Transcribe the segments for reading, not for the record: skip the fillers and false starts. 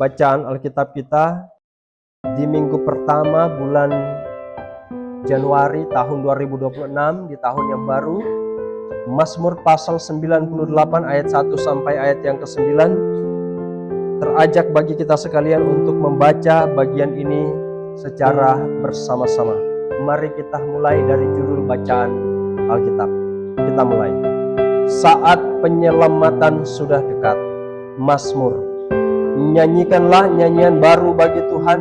bacaan Alkitab kita di minggu pertama bulan Januari tahun 2026 di tahun yang baru. Mazmur pasal 98 ayat 1 sampai ayat yang ke-9. Terajak bagi kita sekalian untuk membaca bagian ini secara bersama-sama. Mari kita mulai dari judul bacaan Alkitab. Kita mulai. Saat penyelamatan sudah dekat. Mazmur. Nyanyikanlah nyanyian baru bagi Tuhan,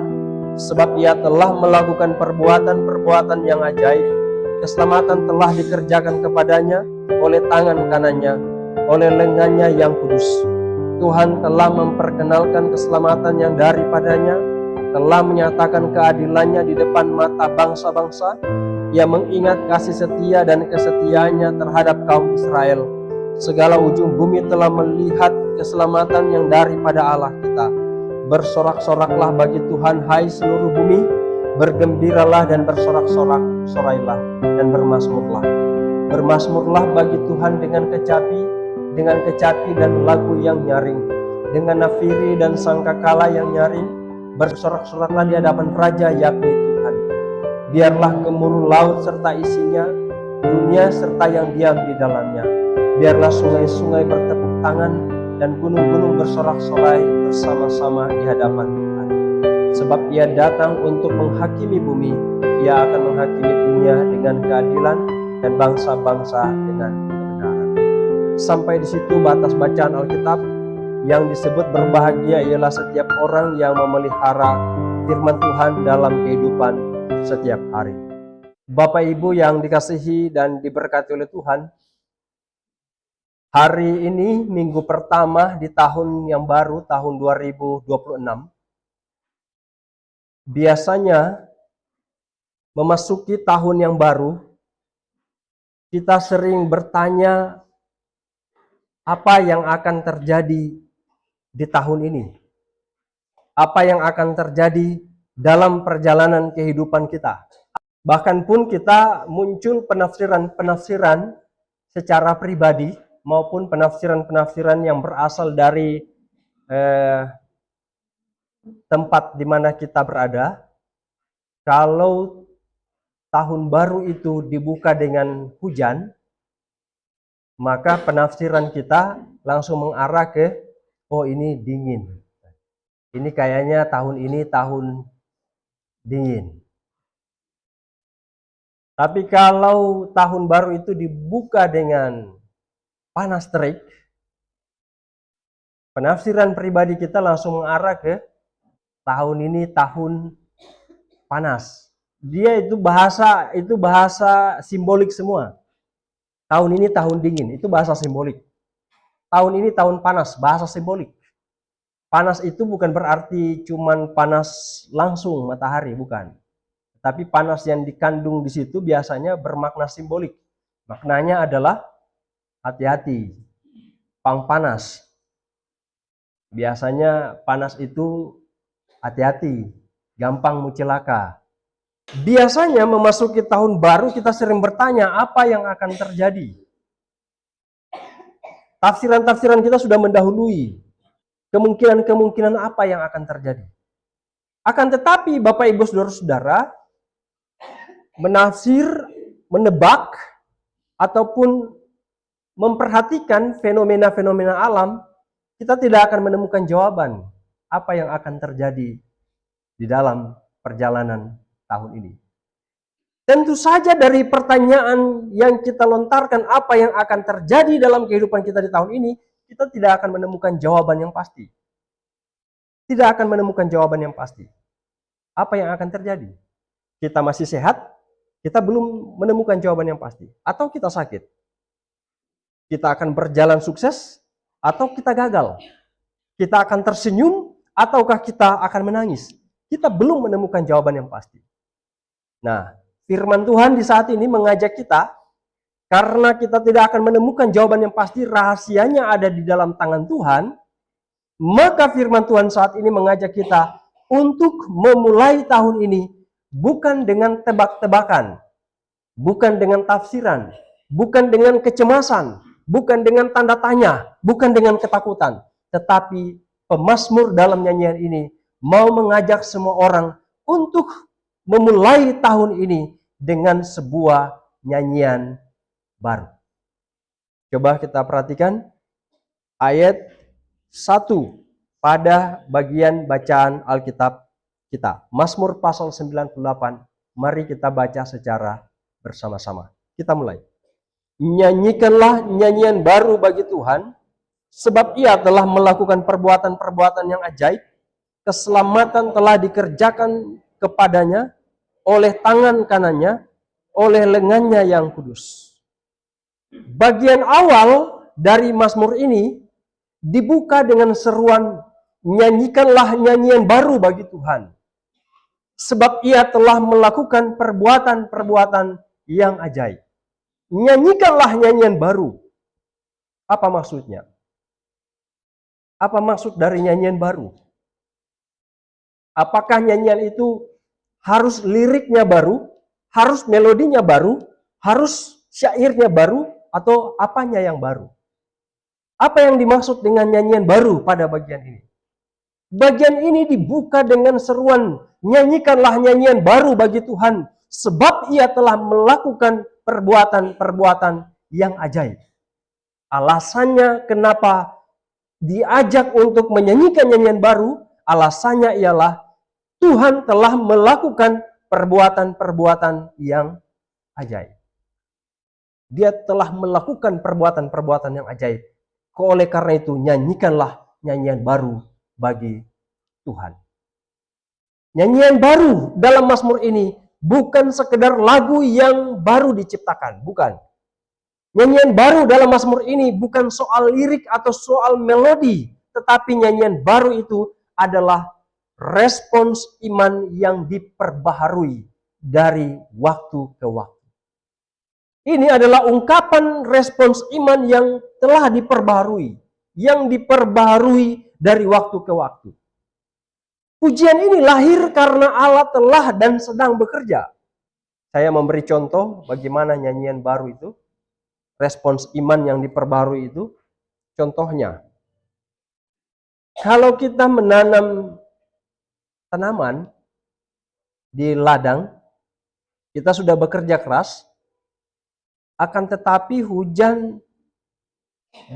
sebab Ia telah melakukan perbuatan-perbuatan yang ajaib. Keselamatan telah dikerjakan kepadanya oleh tangan kanannya, oleh lengannya yang kudus. Tuhan telah memperkenalkan keselamatan yang daripadanya, telah menyatakan keadilannya di depan mata bangsa-bangsa. Ia mengingat kasih setia dan kesetiaannya terhadap kaum Israel. Segala ujung bumi telah melihat keselamatan yang daripada Allah kita. Bersorak-soraklah bagi Tuhan, hai seluruh bumi. Bergembiralah dan bersorak-sorailah dan bermazmurlah. Bermazmurlah bagi Tuhan dengan kecapi dan lagu yang nyaring, dengan nafiri dan sangkakala yang nyaring. Bersorak-soraklah di hadapan Raja, yakni Tuhan. Biarlah gemuruh laut serta isinya, dunia serta yang diam di dalamnya. Biarlah sungai-sungai bertepuk tangan dan gunung-gunung bersorak-sorai bersama-sama di hadapan Tuhan. Sebab Ia datang untuk menghakimi bumi, Ia akan menghakimi dunia dengan keadilan dan bangsa-bangsa dengan kebenaran. Sampai di situ batas bacaan Alkitab. Yang disebut berbahagia ialah setiap orang yang memelihara firman Tuhan dalam kehidupan setiap hari. Bapak Ibu yang dikasihi dan diberkati oleh Tuhan, hari ini minggu pertama di tahun yang baru, tahun 2026. Biasanya memasuki tahun yang baru, kita sering bertanya apa yang akan terjadi di tahun ini. Apa yang akan terjadi dalam perjalanan kehidupan kita. Bahkan pun kita muncul penafsiran-penafsiran secara pribadi maupun penafsiran-penafsiran yang berasal dari tempat di mana kita berada. Kalau tahun baru itu dibuka dengan hujan, maka penafsiran kita langsung mengarah ke, oh ini dingin. Ini kayaknya tahun ini tahun dingin. Tapi kalau tahun baru itu dibuka dengan panas terik, penafsiran pribadi kita langsung mengarah ke tahun ini tahun panas. Dia itu bahasa simbolik semua. Tahun ini tahun dingin, itu bahasa simbolik. Tahun ini tahun panas, bahasa simbolik. Panas itu bukan berarti cuman panas langsung matahari, bukan. Tapi panas yang dikandung di situ biasanya bermakna simbolik. Maknanya adalah hati-hati, pang panas. Biasanya panas itu hati-hati, gampang celaka. Biasanya memasuki tahun baru kita sering bertanya apa yang akan terjadi. Tafsiran-tafsiran kita sudah mendahului kemungkinan-kemungkinan apa yang akan terjadi. Akan tetapi Bapak Ibu Saudara-saudara, menafsir, menebak, ataupun memperhatikan fenomena-fenomena alam, kita tidak akan menemukan jawaban apa yang akan terjadi di dalam perjalanan tahun ini. Tentu saja dari pertanyaan yang kita lontarkan apa yang akan terjadi dalam kehidupan kita di tahun ini, kita tidak akan menemukan jawaban yang pasti. Tidak akan menemukan jawaban yang pasti. Apa yang akan terjadi? Kita masih sehat, kita belum menemukan jawaban yang pasti. Atau kita sakit. Kita akan berjalan sukses, atau kita gagal. Kita akan tersenyum, ataukah kita akan menangis. Kita belum menemukan jawaban yang pasti. Nah, firman Tuhan di saat ini mengajak kita, karena kita tidak akan menemukan jawaban yang pasti, rahasianya ada di dalam tangan Tuhan, maka firman Tuhan saat ini mengajak kita untuk memulai tahun ini bukan dengan tebak-tebakan, bukan dengan tafsiran, bukan dengan kecemasan, bukan dengan tanda tanya, bukan dengan ketakutan, tetapi pemazmur dalam nyanyian ini mau mengajak semua orang untuk memulai tahun ini dengan sebuah nyanyian baru. Coba kita perhatikan ayat 1 pada bagian bacaan Alkitab kita. Mazmur pasal 98. Mari kita baca secara bersama-sama. Kita mulai. Nyanyikanlah nyanyian baru bagi Tuhan, sebab Ia telah melakukan perbuatan-perbuatan yang ajaib. Keselamatan telah dikerjakan kepadanya oleh tangan kanannya, oleh lengannya yang kudus. Bagian awal dari Mazmur ini dibuka dengan seruan, nyanyikanlah nyanyian baru bagi Tuhan, sebab Ia telah melakukan perbuatan-perbuatan yang ajaib. Nyanyikanlah nyanyian baru. Apa maksudnya? Apa maksud dari nyanyian baru? Apakah nyanyian itu harus liriknya baru, harus melodinya baru, harus syairnya baru, atau apanya yang baru? Apa yang dimaksud dengan nyanyian baru pada bagian ini? Bagian ini dibuka dengan seruan, nyanyikanlah nyanyian baru bagi Tuhan, sebab Ia telah melakukan perbuatan-perbuatan yang ajaib. Alasannya kenapa diajak untuk menyanyikan nyanyian baru, alasannya ialah Tuhan telah melakukan perbuatan-perbuatan yang ajaib. Dia telah melakukan perbuatan-perbuatan yang ajaib. Oleh karena itu, nyanyikanlah nyanyian baru bagi Tuhan. Nyanyian baru dalam Mazmur ini bukan sekedar lagu yang baru diciptakan, bukan. Nyanyian baru dalam Mazmur ini bukan soal lirik atau soal melodi, tetapi nyanyian baru itu adalah respons iman yang diperbaharui dari waktu ke waktu. Ini adalah ungkapan respons iman yang telah diperbaharui, yang diperbaharui dari waktu ke waktu. Pujian ini lahir karena Allah telah dan sedang bekerja. Saya memberi contoh bagaimana nyanyian baru itu, respons iman yang diperbaharui itu. Contohnya, kalau kita menanam tanaman di ladang, kita sudah bekerja keras, akan tetapi hujan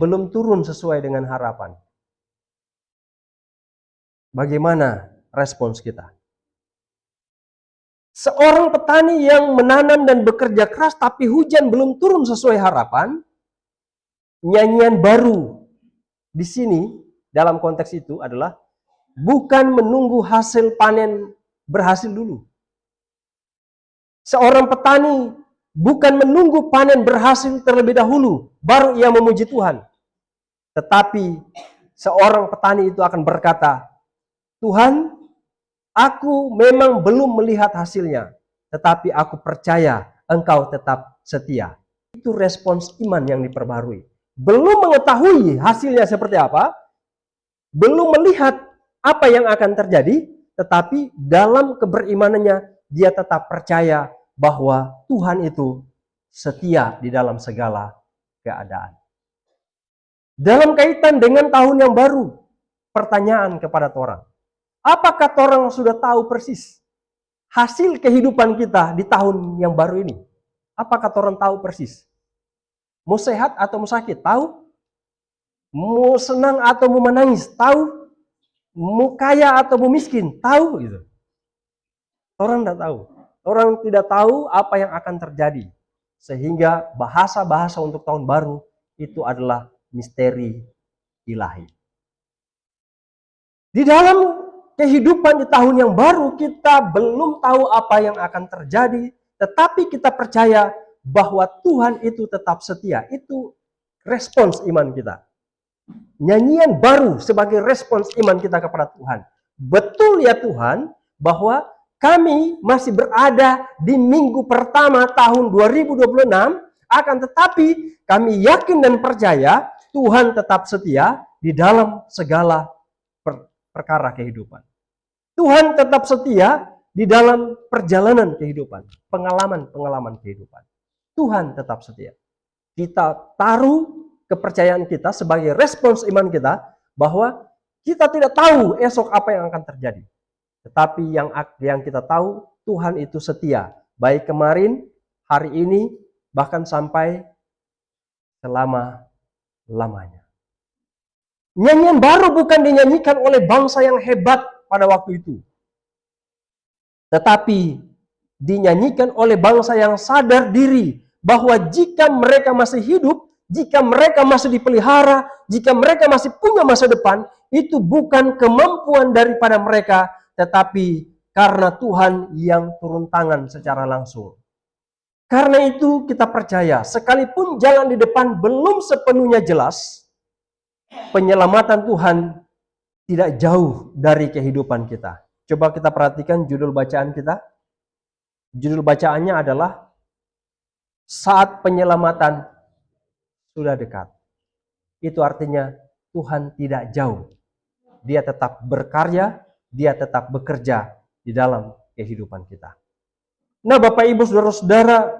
belum turun sesuai dengan harapan. Bagaimana respons kita? Seorang petani yang menanam dan bekerja keras tapi hujan belum turun sesuai harapan, nyanyian baru di sini dalam konteks itu adalah bukan menunggu hasil panen berhasil dulu. Seorang petani bukan menunggu panen berhasil terlebih dahulu, baru ia memuji Tuhan. Tetapi seorang petani itu akan berkata, Tuhan, aku memang belum melihat hasilnya, tetapi aku percaya Engkau tetap setia. Itu respons iman yang diperbarui. Belum mengetahui hasilnya seperti apa, belum melihat apa yang akan terjadi, tetapi dalam keberimanannya dia tetap percaya bahwa Tuhan itu setia di dalam segala keadaan. Dalam kaitan dengan tahun yang baru, pertanyaan kepada orang, apakah orang sudah tahu persis hasil kehidupan kita di tahun yang baru ini? Apakah orang tahu persis? Mau sehat atau mau sakit? Tahu? Mau senang atau mau menangis? Tahu? Mau kaya atau mau miskin? Tahu? Gitu. Orang tidak tahu. Orang tidak tahu apa yang akan terjadi. Sehingga bahasa-bahasa untuk tahun baru itu adalah misteri ilahi. Di dalam kehidupan di tahun yang baru kita belum tahu apa yang akan terjadi, tetapi kita percaya bahwa Tuhan itu tetap setia. Itu respons iman kita. Nyanyian baru sebagai respons iman kita kepada Tuhan. Betul ya Tuhan bahwa kami masih berada di minggu pertama tahun 2026, akan tetapi kami yakin dan percaya Tuhan tetap setia di dalam segala perkara kehidupan. Tuhan tetap setia di dalam perjalanan kehidupan, pengalaman-pengalaman kehidupan. Tuhan tetap setia. Kita taruh kepercayaan kita sebagai respons iman kita bahwa Kita tidak tahu esok apa yang akan terjadi. Tetapi yang kita tahu, Tuhan itu setia. Baik kemarin, hari ini, bahkan sampai selama-lamanya. Nyanyian baru bukan dinyanyikan oleh bangsa yang hebat pada waktu itu. Tetapi dinyanyikan oleh bangsa yang sadar diri bahwa jika mereka masih hidup, jika mereka masih dipelihara, jika mereka masih punya masa depan, itu bukan kemampuan daripada mereka, tetapi karena Tuhan yang turun tangan secara langsung. Karena itu kita percaya, sekalipun jalan di depan belum sepenuhnya jelas, penyelamatan Tuhan tidak jauh dari kehidupan kita. Coba kita perhatikan judul bacaan kita. Judul bacaannya adalah Saat Penyelamatan Sudah Dekat. Itu artinya Tuhan tidak jauh. Dia tetap berkarya, dia tetap bekerja di dalam kehidupan kita. Nah, Bapak Ibu Saudara-saudara,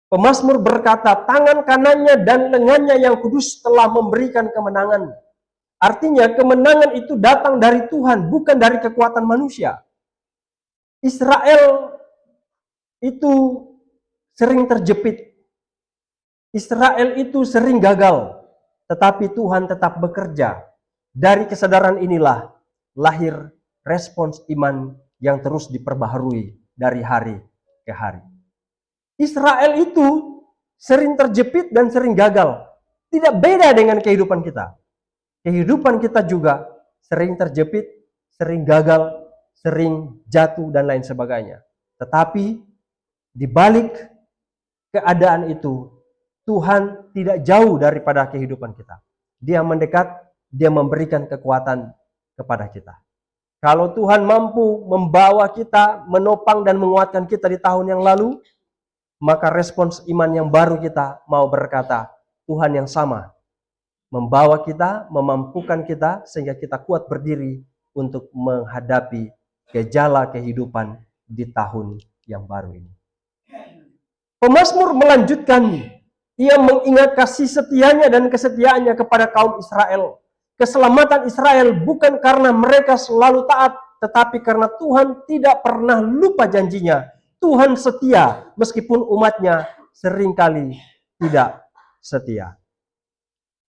pemazmur berkata, tangan kanannya dan lengannya yang kudus telah memberikan kemenangan. Artinya kemenangan itu datang dari Tuhan, bukan dari kekuatan manusia. Israel itu sering terjepit. Israel itu sering gagal. Tetapi Tuhan tetap bekerja. Dari kesadaran inilah lahir respons iman yang terus diperbaharui dari hari ke hari. Israel itu sering terjepit dan sering gagal. Tidak beda dengan kehidupan kita. Kehidupan kita juga sering terjepit, sering gagal, sering jatuh, dan lain sebagainya. Tetapi di balik keadaan itu, Tuhan tidak jauh daripada kehidupan kita. Dia mendekat, dia memberikan kekuatan kepada kita. Kalau Tuhan mampu membawa kita, menopang dan menguatkan kita di tahun yang lalu, maka respons iman yang baru kita mau berkata, Tuhan yang sama membawa kita, memampukan kita sehingga kita kuat berdiri untuk menghadapi gejala kehidupan di tahun yang baru ini. Pemazmur melanjutkan, ia mengingat kasih setianya dan kesetiaannya kepada kaum Israel. Keselamatan Israel bukan karena mereka selalu taat, tetapi karena Tuhan tidak pernah lupa janjinya. Tuhan setia meskipun umatnya seringkali tidak setia.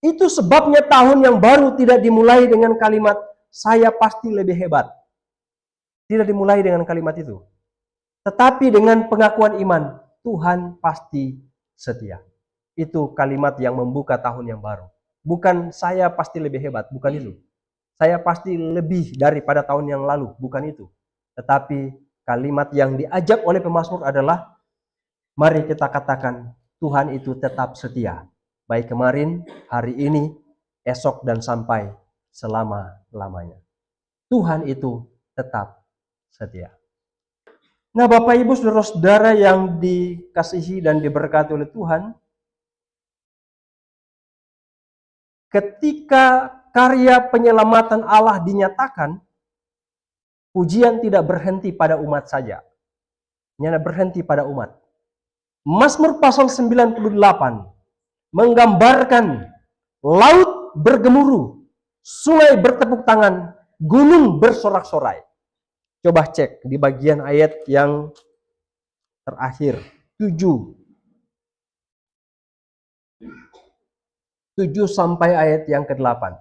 Itu sebabnya tahun yang baru tidak dimulai dengan kalimat, saya pasti lebih hebat. Tidak dimulai dengan kalimat itu. Tetapi dengan pengakuan iman, Tuhan pasti setia. Itu kalimat yang membuka tahun yang baru. Bukan saya pasti lebih hebat, bukan itu. Saya pasti lebih daripada tahun yang lalu, bukan itu. Tetapi kalimat yang diajak oleh pemazmur adalah, mari kita katakan, Tuhan itu tetap setia. Baik kemarin, hari ini, esok, dan sampai selama-lamanya. Tuhan itu tetap setia. Nah, Bapak Ibu Saudara-saudara yang dikasihi dan diberkati oleh Tuhan, ketika karya penyelamatan Allah dinyatakan, pujian tidak berhenti pada umat saja. Hanya berhenti pada umat. Mazmur pasal 98 menggambarkan laut bergemuruh, sungai bertepuk tangan, gunung bersorak-sorai. Coba cek di bagian ayat yang terakhir, 7 sampai ayat yang ke-8.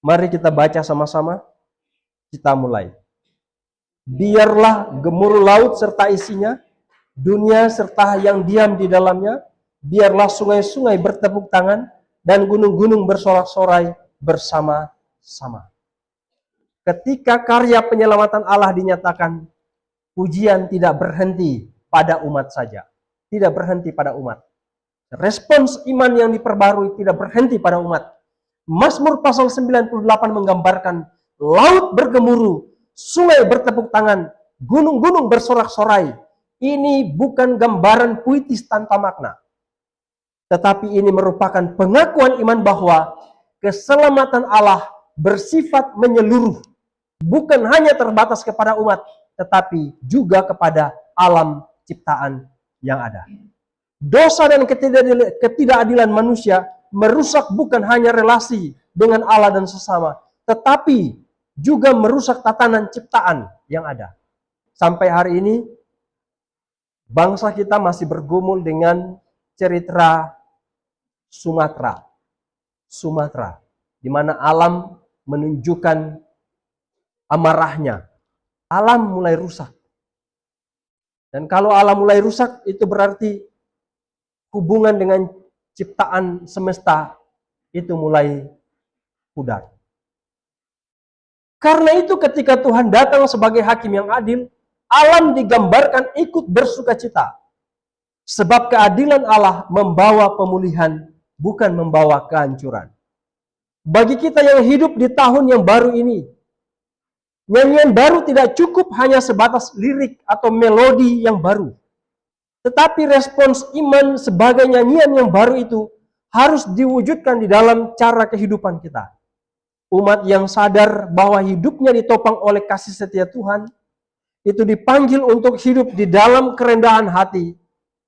Mari kita baca sama-sama, kita mulai. Biarlah gemuruh laut serta isinya, dunia serta yang diam di dalamnya. Biarlah sungai-sungai bertepuk tangan dan gunung-gunung bersorak-sorai bersama-sama. Ketika karya penyelamatan Allah dinyatakan, pujian tidak berhenti pada umat saja. Tidak berhenti pada umat. Respons iman yang diperbarui tidak berhenti pada umat. Mazmur pasal 98 menggambarkan laut bergemuruh, sungai bertepuk tangan, gunung-gunung bersorak-sorai. Ini bukan gambaran puitis tanpa makna. Tetapi ini merupakan pengakuan iman bahwa keselamatan Allah bersifat menyeluruh. Bukan hanya terbatas kepada umat, tetapi juga kepada alam ciptaan yang ada. Dosa dan ketidakadilan manusia merusak bukan hanya relasi dengan Allah dan sesama, tetapi juga merusak tatanan ciptaan yang ada. Sampai hari ini, bangsa kita masih bergumul dengan cerita Sumatera, di mana alam menunjukkan amarahnya. Alam mulai rusak. Dan kalau alam mulai rusak, itu berarti hubungan dengan ciptaan semesta itu mulai pudar. Karena itu ketika Tuhan datang sebagai hakim yang adil, alam digambarkan ikut bersukacita. Sebab keadilan Allah membawa pemulihan, bukan membawa kehancuran. Bagi kita yang hidup di tahun yang baru ini, nyanyian baru tidak cukup hanya sebatas lirik atau melodi yang baru. Tetapi respons iman sebagai nyanyian yang baru itu harus diwujudkan di dalam cara kehidupan kita. Umat yang sadar bahwa hidupnya ditopang oleh kasih setia Tuhan, itu dipanggil untuk hidup di dalam kerendahan hati,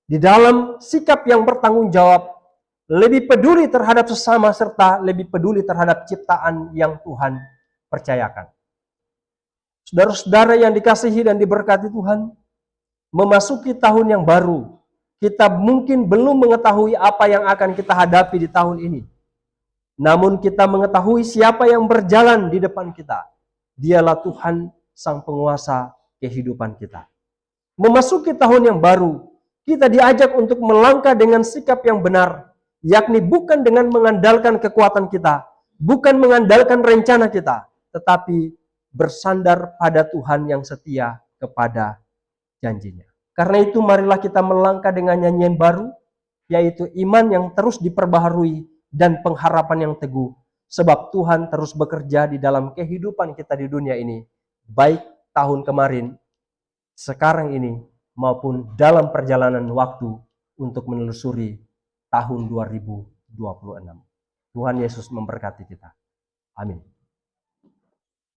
di dalam sikap yang bertanggung jawab, lebih peduli terhadap sesama serta lebih peduli terhadap ciptaan yang Tuhan percayakan. Saudara-saudara yang dikasihi dan diberkati Tuhan, memasuki tahun yang baru, kita mungkin belum mengetahui apa yang akan kita hadapi di tahun ini. Namun kita mengetahui siapa yang berjalan di depan kita. Dialah Tuhan, Sang Penguasa kehidupan kita. Memasuki tahun yang baru, kita diajak untuk melangkah dengan sikap yang benar, yakni bukan dengan mengandalkan kekuatan kita, bukan mengandalkan rencana kita, tetapi bersandar pada Tuhan yang setia kepada janjinya. Karena itu marilah kita melangkah dengan nyanyian baru, yaitu iman yang terus diperbaharui dan pengharapan yang teguh. Sebab Tuhan terus bekerja di dalam kehidupan kita di dunia ini, baik tahun kemarin, sekarang ini, maupun dalam perjalanan waktu untuk menelusuri tahun 2026. Tuhan Yesus memberkati kita. Amin.